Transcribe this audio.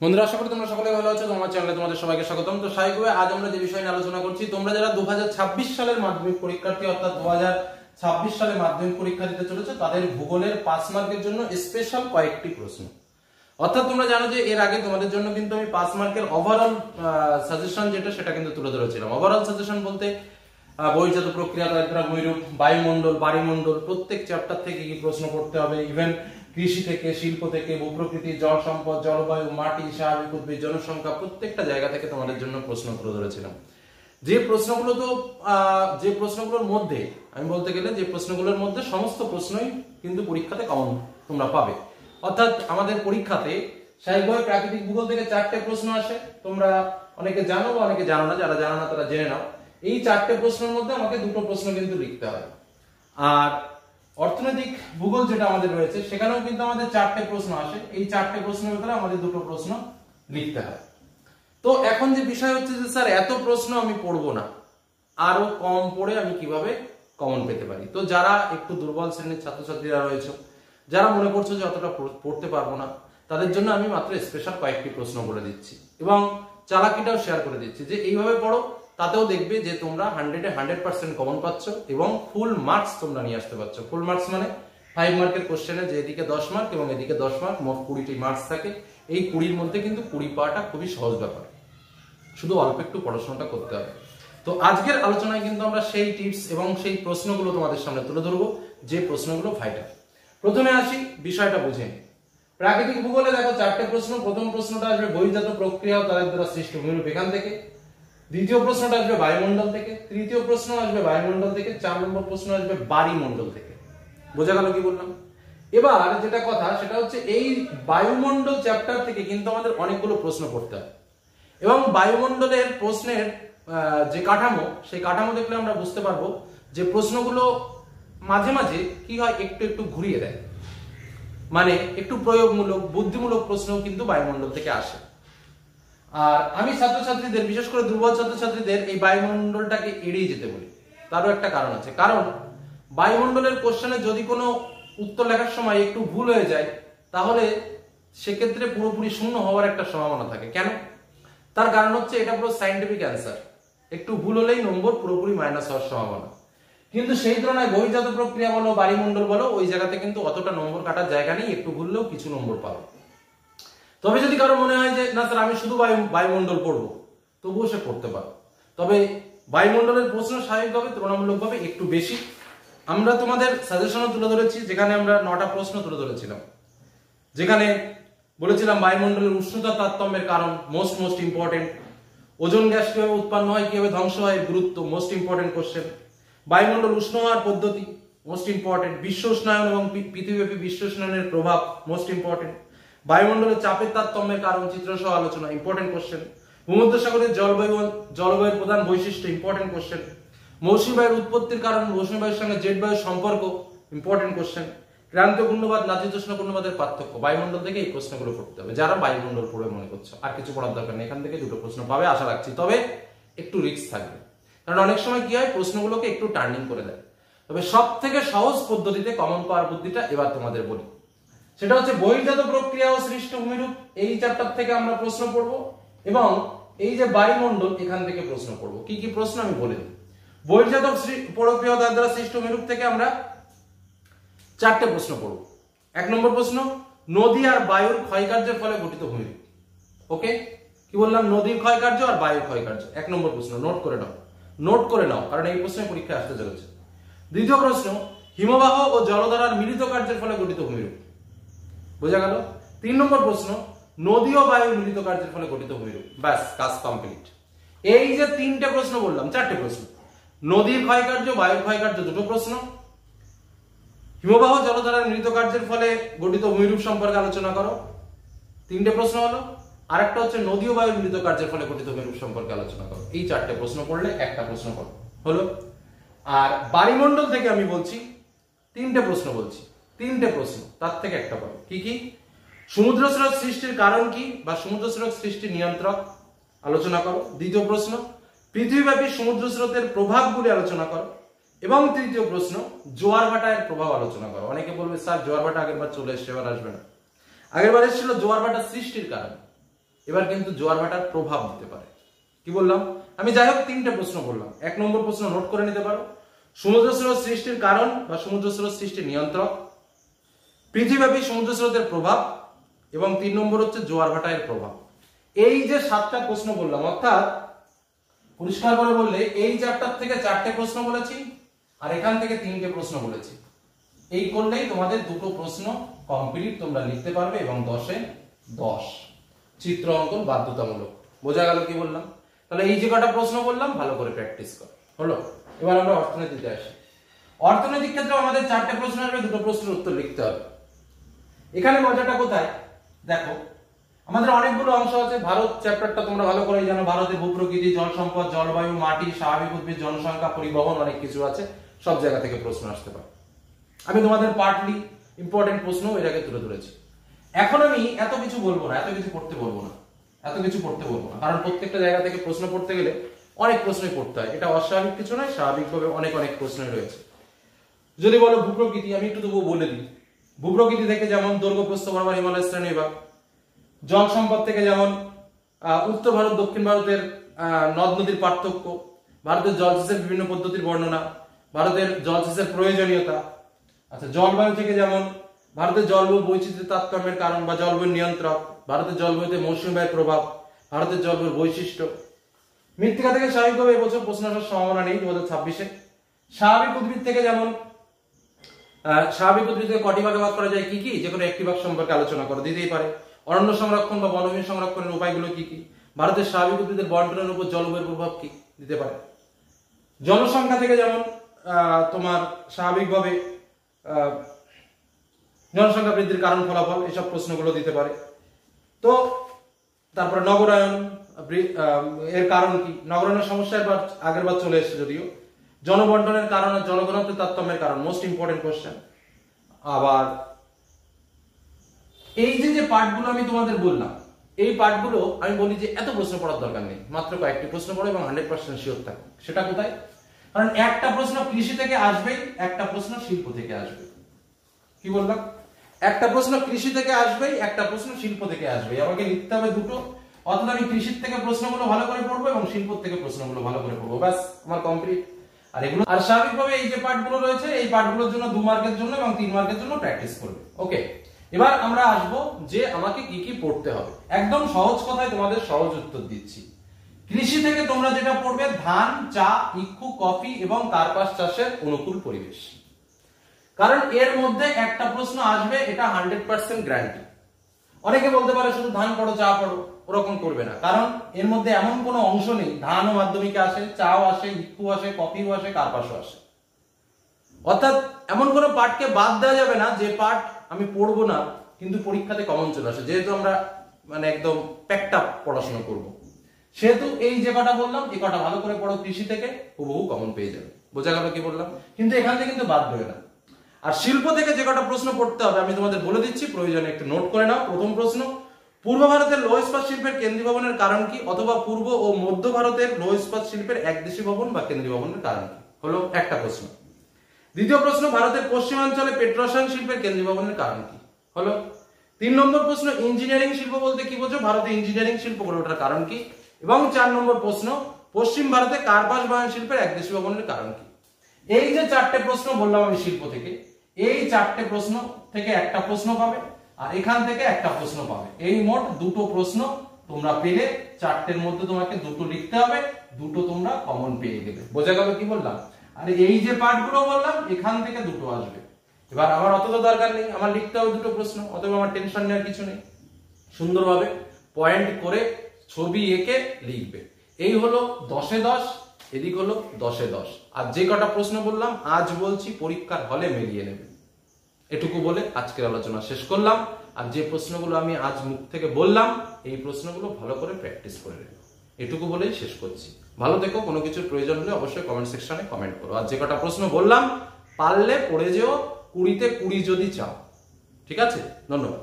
বন্ধুরা, আশা করি তোমরা সকলে ভালো আছো। তোমার চ্যানেলে তোমাদের সবাইকে স্বাগতম। তো স্বাভাবিকভাবে আজ আমরা যে বিষয় নিয়ে আলোচনা করছি, তোমরা যারা 2026 সালের মাধ্যমিক পরীক্ষার্থী অর্থাৎ 2026 সালে মাধ্যমিক পরীক্ষা দিতে চলেছো, তাদের ভূগোলের 5 মার্কের জন্য স্পেশাল কয়েকটি প্রশ্ন। অর্থাৎ তোমরা জানো যে এর আগে তোমাদের জন্য কিন্তু আমি 5 মার্কের ওভারঅল সাজেশন সেটা কিন্তু তুলে ধরেছিলাম। ওভারঅল সাজেশন বলতে বহির্জাত প্রক্রিয়া, তারপরে ভূমিরূপ, বায়ুমণ্ডল, বাড়িমণ্ডল, প্রত্যেক চ্যাপ্টার থেকে কি প্রশ্ন করতে হবে, ইভেন কৃষি থেকে, শিল্প থেকে, ভূপ্রকৃতি, জল সম্পদ, জলবায়ু, মাটি, স্বাভাবিক উদ্ভিদ, জনসংখ্যা, প্রত্যেকটা জায়গা থেকে তোমাদের জন্য প্রশ্ন তুলে ধরেছিলাম। যে প্রশ্নগুলোর মধ্যে আমি বলতে গেলে যে প্রশ্নগুলোর মধ্যে সমস্ত প্রশ্নই কিন্তু পরীক্ষাতে কমন তোমরা পাবে। অর্থাৎ আমাদের পরীক্ষাতে স্বাভাবিকভাবে প্রাকৃতিক ভূগোল থেকে 4টে প্রশ্ন আসে। তোমরা অনেকে জানো বা অনেকে জানো না, যারা জানো না তারা জেনে নাও। এই 4টে প্রশ্নের মধ্যে আমাকে 2টো প্রশ্ন কিন্তু লিখতে হয়। আর অর্থনৈতিক ভূগোল যেটা আমাদের রয়েছে সেখানেও কিন্তু আমাদের 4টে প্রশ্ন আসে। এই 4টে প্রশ্নের ভিতরে আমাদের 2টো প্রশ্ন লিখতে হয়। তো এখন যে বিষয় হচ্ছে যে স্যার এত প্রশ্ন আমি পড়বো না, আরো কম পড়ে আমি কিভাবে কমন পেতে পারি। তো যারা একটু দুর্বল শ্রেণীর ছাত্রছাত্রীরা রয়েছে, যারা মনে করছো যে অতটা পড়তে পারবো না, তাদের জন্য আমি মাত্র স্পেশাল কয়েকটি প্রশ্ন বলে দিচ্ছি এবং চালাকিটাও শেয়ার করে দিচ্ছি যে এইভাবে পড়ো, তাতেও দেখবে যে তোমরা 100-এ 100% কমন পাচ্ছ এবং ফুল মার্কস তোমরা নিয়ে আসতে পারছো। ফুল মার্কস মানে 5 মার্কের কোশ্চেনে যে এদিকে 10 মার্ক এবং এদিকে 10 মার্ক, মোট 20টি মার্কস থাকে। এই 20-র মধ্যে কিন্তু 20 পাওয়াটা খুবই সহজ ব্যাপার, শুধু অল্প একটু পড়াশোনাটা করতে হবে। তো আজকের আলোচনায় কিন্তু আমরা সেই টিপস এবং সেই প্রশ্নগুলো তোমাদের সামনে তুলে ধরবো, যে প্রশ্নগুলো ভাইটাল। প্রথমে আসি, বিষয়টা বুঝে নিই। প্রাকৃতিক ভূগোলে দেখো 4টে প্রশ্ন। প্রথম প্রশ্নটা আসবে বহির্জাত প্রক্রিয়া ও তাদের দ্বারা সৃষ্ট ভূমিরূপ, এখান থেকে। দ্বিতীয় প্রশ্নটা আসবে বায়ুমণ্ডল থেকে। তৃতীয় প্রশ্ন আসবে বায়ুমণ্ডল থেকে। 4 নম্বর প্রশ্ন আসবে বাড়িমণ্ডল থেকে। বোঝা গেল কি বললাম? এবার যেটা কথা সেটা হচ্ছে এই বায়ুমণ্ডল চ্যাপ্টার থেকে কিন্তু আমাদের অনেকগুলো প্রশ্ন পড়তে হয় এবং বায়ুমণ্ডলের প্রশ্নের যে কাঠামো, সেই কাঠামো দেখলে আমরা বুঝতে পারবো যে প্রশ্নগুলো মাঝে মাঝে কি হয়, একটু একটু ঘুরিয়ে দেয়। মানে একটু প্রয়োগমূলক, বুদ্ধিমূলক প্রশ্নও কিন্তু বায়ুমণ্ডল থেকে আসে। আর আমি ছাত্রছাত্রীদের, বিশেষ করে দুর্বল ছাত্রছাত্রীদের, এই বায়ুমণ্ডলটাকে এড়িয়ে যেতে বলি। তারও একটা কারণ আছে। কারণ বায়ুমণ্ডলের কোশ্চেনে যদি কোনো উত্তর লেখার সময় একটু ভুল হয়ে যায়, তাহলে সেক্ষেত্রে পুরোপুরি শূন্য হওয়ার একটা সম্ভাবনা থাকে। কেন? তার কারণ হচ্ছে এটা পুরো সায়েন্টিফিক অ্যান্সার। একটু ভুল হলেই নম্বর পুরোপুরি মাইনাস হওয়ার সম্ভাবনা। কিন্তু সেই তুলনায় বহির্জাত প্রক্রিয়া বলো, বাড়িমণ্ডল বলো, ওই জায়গাতে কিন্তু অতটা নম্বর কাটার জায়গা নেই, একটু ভুললেও কিছু নম্বর পাবে। তবে যদি কারো মনে হয় যে না স্যার আমি শুধু বায়ুমণ্ডল পড়বো, তবুও সে পড়তে পারো। তবে বায়ুমণ্ডলের প্রশ্ন স্বাভাবিকভাবে তুলনামূলকভাবে একটু বেশি। আমরা তোমাদের সাজেশনও তুলে ধরেছি, যেখানে আমরা 9টা প্রশ্ন তুলে ধরেছিলাম, যেখানে বলেছিলাম বায়ুমণ্ডলের উষ্ণতা তারতম্যের কারণ, মোস্ট ইম্পর্টেন্ট। ওজোন গ্যাস কিভাবে উৎপন্ন হয়, কিভাবে ধ্বংস হয়, গুরুত্ব, মোস্ট ইম্পর্টেন্ট কোশ্চেন। বায়ুমণ্ডল উষ্ণ হওয়ার পদ্ধতি, মোস্ট ইম্পর্টেন্ট। বিশ্ব উষ্ণায়ন এবং পৃথিবীব্যাপী বিশ্ব উষ্ণায়নের প্রভাব, মোস্ট ইম্পর্টেন্ট। বায়ুমণ্ডলের চাপের তারতম্যের কারণ, চিত্রসহ আলোচনা, ইম্পর্টেন্ট কোশ্চেন। ভূমধ্যসাগরের জলবায়ুর প্রধান বৈশিষ্ট্য, ইম্পর্টেন্ট কোশ্চেন। মৌসুমী বায়ুর উৎপত্তির কারণ, মৌসুমী বায়ুর সঙ্গে জেট বায়ুর সম্পর্ক, ইম্পর্টেন্ট কোশ্চেন। ক্রান্তীয় ঘূর্ণবাদ, নাতিশীতোষ্ণ ঘূর্ণবাদের পার্থক্য। বায়ুমণ্ডল থেকে এই প্রশ্নগুলো পড়তে হবে যারা বায়ুমণ্ডল পড়বে মনে করছো। আর কিছু পড়ার দরকার নেই, এখান থেকে 2টো প্রশ্ন পাবে আশা রাখছি। তবে একটু রিস্ক থাকবে, কারণ অনেক সময় কি হয়, প্রশ্নগুলোকে একটু টার্নিং করে দেয়। তবে সব থেকে সহজ পদ্ধতিতে কমন পাওয়ার বুদ্ধিটা এবার তোমাদের বলি। সেটা হচ্ছে বহির্জাত প্রক্রিয়া ও সৃষ্ট ভূমিরূপ, এই চ্যাপ্টার থেকে আমরা প্রশ্ন পড়বো এবং এই যে বায়ুমণ্ডল, এখান থেকে প্রশ্ন পড়বো। কি কি প্রশ্ন আমি বলে দিই। বহির্জাত প্রক্রিয়া ও তার দ্বারা সৃষ্ট ভূমিরূপ থেকে আমরা 4টে প্রশ্ন পড়ব। 1 নম্বর প্রশ্ন, নদী আর বায়ুর ক্ষয়কার্যের ফলে গঠিত ভূমিরূপ। ওকে, কি বললাম? নদীর ক্ষয়কার্য আর বায়ুর ক্ষয়কার্য। 1 নম্বর প্রশ্ন, নোট করে নাও, কারণ এই প্রশ্নে পরীক্ষায় আসতে চলেছে। দ্বিতীয় প্রশ্ন, হিমবাহ ও জলধারার মিলিত কার্যের ফলে গঠিত ভূমিরূপ। বোঝা গেল? 3 নম্বর প্রশ্ন, নদী ও বায়ুর মিলিত কার্যের ফলে গঠিত ভূমিরূপ। ব্যাস, কাজ কমপ্লিট। এই যে 3টে প্রশ্ন বললাম, 4টে প্রশ্ন। নদীর ক্ষয়কার্য, বায়ুর ক্ষয়কার্য 2টো প্রশ্ন, হিমবাহ জলধারার মিলিত কার্যের ফলে গঠিত ভূমিরূপ সম্পর্কে আলোচনা করো, 3টে প্রশ্ন হলো। আরেকটা হচ্ছে নদী ও বায়ুর মিলিত কার্যের ফলে গঠিত ভূমিরূপ সম্পর্কে আলোচনা করো। এই 4টে প্রশ্ন পড়লে একটা প্রশ্ন হলো। আর বায়ুমণ্ডল থেকে আমি বলছি 3টে প্রশ্ন বলছি, 3টে প্রশ্ন, তার থেকে একটা পাবো। কি কি? সমুদ্র স্রোত সৃষ্টির কারণ কি বা সমুদ্র স্রোত সৃষ্টির নিয়ন্ত্রক আলোচনা করো। দ্বিতীয় প্রশ্ন, পৃথিবীব্যাপী সমুদ্র স্রোতের প্রভাবগুলি আলোচনা করো। এবং তৃতীয় প্রশ্ন, জোয়ার ভাটার প্রভাব আলোচনা করো। অনেকে বলবে স্যার জোয়ার ভাটা আগেরবার চলে এসেছে, এবার আসবে না। আগেরবার এসেছিল জোয়ার ভাটা সৃষ্টির কারণ, এবার কিন্তু জোয়ার ভাটার প্রভাব দিতে পারে। কি বললাম আমি? যাই হোক 3টে প্রশ্ন বললাম। 1 নম্বর প্রশ্ন নোট করে নিতে পারো, সমুদ্র স্রোত সৃষ্টির কারণ বা সমুদ্র স্রোত সৃষ্টির নিয়ন্ত্রক, পৃথিবীব্যাপী সমুদ্র স্রোতের প্রভাব, এবং 3 নম্বর হচ্ছে জোয়ার ভাটার প্রভাব। এই যে 7টা প্রশ্ন বললাম, অর্থাৎ পরিষ্কার করে বললে এই চ্যাপ্টার থেকে 4টে প্রশ্ন বলেছি আর এখান থেকে 3টে প্রশ্ন বলেছি। এই করলেই তোমাদের 2টো প্রশ্ন কমপ্লিট তোমরা লিখতে পারবে এবং 10-এ 10। চিত্র অঙ্কন বাধ্যতামূলক। বোঝা গেল কি বললাম? তাহলে এই যে কটা প্রশ্ন বললাম ভালো করে প্র্যাকটিস কর। হলো? এবার আমরা অর্থনীতিতে আসি। অর্থনৈতিক ক্ষেত্রে আমাদের 4টে প্রশ্ন আসবে, 2টো প্রশ্নের উত্তর লিখতে হবে। এখানে মজাটা কোথায় দেখো, আমাদের অনেকগুলো অংশ আছে। ভারত চ্যাপ্টারটা তোমরা ভালো করেই জানো। ভারতে ভূপ্রকৃতি, জল সম্পদ, জলবায়ু, মাটি, স্বাভাবিক উদ্ভিদ, জনসংখ্যা, পরিবহন, অনেক কিছু আছে। সব জায়গা থেকে প্রশ্ন আসতে পারে। আমি তোমাদের পার্টলি ইম্পর্টেন্ট প্রশ্ন এর আগে তুলে ধরেছি। এখন আমি এত কিছু বলবো না, এত কিছু পড়তে বলবো না, কারণ প্রত্যেকটা জায়গা থেকে প্রশ্ন পড়তে গেলে অনেক প্রশ্নই পড়তে হয়। এটা অস্বাভাবিক কিছু নয়, স্বাভাবিকভাবে অনেক প্রশ্নই রয়েছে। যদি বলো ভূপ্রকৃতি, আমি একটু তবুও বলে দিই। ভূপ্রকৃতি থেকে যেমন দৈর্ঘ্য প্রস্থ বরাবর হিমালয় শ্রেণীবিভাগ, জল সম্পদ থেকে যেমন উত্তর ভারত দক্ষিণ ভারতের নদ নদীর পার্থক্য, ভারতের জলসেচের বিভিন্ন পদ্ধতির বর্ণনা, ভারতের জলসেচের প্রয়োজনীয়তা। আচ্ছা, জলবায়ু থেকে যেমন ভারতের জলবায়ু বৈচিত্র্যের তারতম্যের কারণ বা জলবায়ু নিয়ন্ত্রক, ভারতের জলবায়ুতে মৌসুমী বায়ুর প্রভাব, ভারতের জলবায়ুর বৈশিষ্ট্য। মৃত্তিকা থেকে স্বাভাবিকভাবে এবছর প্রশ্ন আসার সম্ভাবনা নেই 2026-এ। স্বাভাবিক উদ্ভিদ থেকে যেমন স্বাভাবিক উদ্ভিদকে কটি ভাগে ভাগ করা যায় কি কি, যে কোনো একটি ভাগ সম্পর্কে আলোচনা করা দিতেই পারে। অরণ্য সংরক্ষণ বা বনভূমি সংরক্ষণের উপায়গুলো কি কি, ভারতের স্বাভাবিক উদ্ভিদের বন্টনের উপর জলবায়ুর প্রভাব কি দিতে পারে। জনসংখ্যা থেকে যেমন তোমার স্বাভাবিকভাবে জনসংখ্যা বৃদ্ধির কারণ ফলাফল, এসব প্রশ্নগুলো দিতে পারে। তো তারপরে নগরায়ন এর কারণ কি, নগরায়নের সমস্যা এবার আগের বার চলে এসেছে যদিও। জনবন্টনের কারণ আর জনঘনত্বের তারতম্যের কারণ, মোস্ট ইম্পর্টেন্ট কোশ্চেন। আবার এই যে পার্টগুলো আমি তোমাদের বললাম, এই পার্টগুলো আমি বলি যে এত প্রশ্ন পড়ার দরকার নেই, মাত্র কয়েকটি প্রশ্ন পড়ো এবং 100% শিওর থাকো। সেটা কোথায়? কারণ একটা প্রশ্ন কৃষি থেকে আসবেই, একটা প্রশ্ন শিল্প থেকে আসবে। কি বললাম? একটা প্রশ্ন কৃষি থেকে আসবেই, একটা প্রশ্ন শিল্প থেকে আসবে। আমাকে লিখতে হবে 2টো। অর্থাৎ আমি কৃষির থেকে প্রশ্নগুলো ভালো করে পড়বো এবং শিল্প থেকে প্রশ্নগুলো ভালো করে পড়বো, ব্যাস আমার কমপ্লিট। আর এগুলো আর স্বাভাবিকভাবে এই যে পার্টগুলো রয়েছে, এই পার্টগুলোর জন্য 2 মার্কের জন্য এবং 3 মার্কের জন্য প্র্যাকটিস করবে। ওকে, এবার আমরা আসবো যে আমাকে কি কি পড়তে হবে। একদম সহজ কথায় তোমাদের সহজ উত্তর দিচ্ছি। কৃষি থেকে তোমরা যেটা পড়বে, ধান, চা, ইক্ষু, কফি এবং কার্পাস চাষের অনুকূল পরিবেশ। কারণ এর মধ্যে একটা প্রশ্ন আসবে, এটা 100% গ্যারান্টি। অনেকে বলতে পারে শুধু ধান পড়ো চা পড়ো, ওরকম করবে না। কারণ এর মধ্যে এমন কোনো অংশ নেই, ধানও মাধ্যমিকে আসে, চাও আসে, ইক্ষু আসে, কফিও আসে, কার্পাসও আসে। অর্থাৎ এমন কোনো পার্টকে বাদ দেওয়া যাবে না যে পার্ট আমি পড়বো না কিন্তু পরীক্ষাতে কমন চলে আসে। যেহেতু আমরা একদম প্যাকড আপ পড়াশোনা করব, সেহেতু এই যে কটা বললাম, এই কটা ভালো করে পড়ো কৃষি থেকে, হুবহু কমন পেয়ে যাবে। বোঝা গেল কি বললাম? কিন্তু এখান থেকে কিন্তু বাদ দেবে না। আর শিল্প থেকে যে কটা প্রশ্ন পড়তে হবে আমি তোমাদের বলে দিচ্ছি, প্রয়োজনে একটু নোট করে নাও। প্রথম প্রশ্ন, পূর্ব ভারতের লৌহ ইস্পাত শিল্পের কেন্দ্রীয় ভবনের কারণ কি, অথবা পূর্ব ও মধ্য ভারতের লৌহ ইস্পাত শিল্পের একদেশী ভবন বা কেন্দ্রীয় ভবনের কারণ কি, হলো একটা প্রশ্ন। দ্বিতীয় প্রশ্ন, ভারতের পশ্চিমাঞ্চলে পেট্রোরসায়ন শিল্পের কেন্দ্রীয় ভবনের কারণ কি, হলো। 3 নম্বর প্রশ্ন, ইঞ্জিনিয়ারিং শিল্প বলতে কি বোঝো, ভারতে ইঞ্জিনিয়ারিং শিল্প গড়ে ওঠার কারণ কি। এবং 4 নম্বর প্রশ্ন, পশ্চিম ভারতে কার্পাস বয়ন শিল্পের একদেশী ভবনের কারণ কি। এই যে 4টে প্রশ্ন বললাম আমি শিল্প থেকে, এই 4টে প্রশ্ন থেকে একটা প্রশ্ন পাবে আর এখান থেকে একটা প্রশ্ন পাবে। এই মোট 2টো প্রশ্ন তোমরা পেলে, 4টের মধ্যে তোমাকে 2টো লিখতে হবে, 2টো তোমরা কমন পেয়ে গেলে। বোঝা গেল কি বললাম? আর এই যে পার্টগুলো বললাম, এখান থেকে 2টো আসবে। এবার আমার অত তো দরকার নেই, আমার লিখতে হবে 2টো প্রশ্ন, অথবা আমার টেনশন নেওয়ার কিছু নেই। সুন্দরভাবে পয়েন্ট করে ছবি এঁকে লিখবে। এই হলো 10-এ 10, এদিক হলো 10-এ 10। আর যে কটা প্রশ্ন বললাম আজ বলছি পরীক্ষার হলে মিলিয়ে নেবে। এটুকু বলে আজকের আলোচনা শেষ করলাম। আর যে প্রশ্নগুলো আমি আজ মুখ থেকে বললাম, এই প্রশ্নগুলো ভালো করে প্র্যাকটিস করে নেবে। এটুকু বলেই শেষ করছি। ভালো থেকো। কোনো কিছুর প্রয়োজন হলে অবশ্যই কমেন্ট সেকশনে কমেন্ট করো। আর যে কটা প্রশ্ন বললাম পারলে পড়ে যেও, 20-তে 20 যদি চাও। ঠিক আছে? ধন্যবাদ।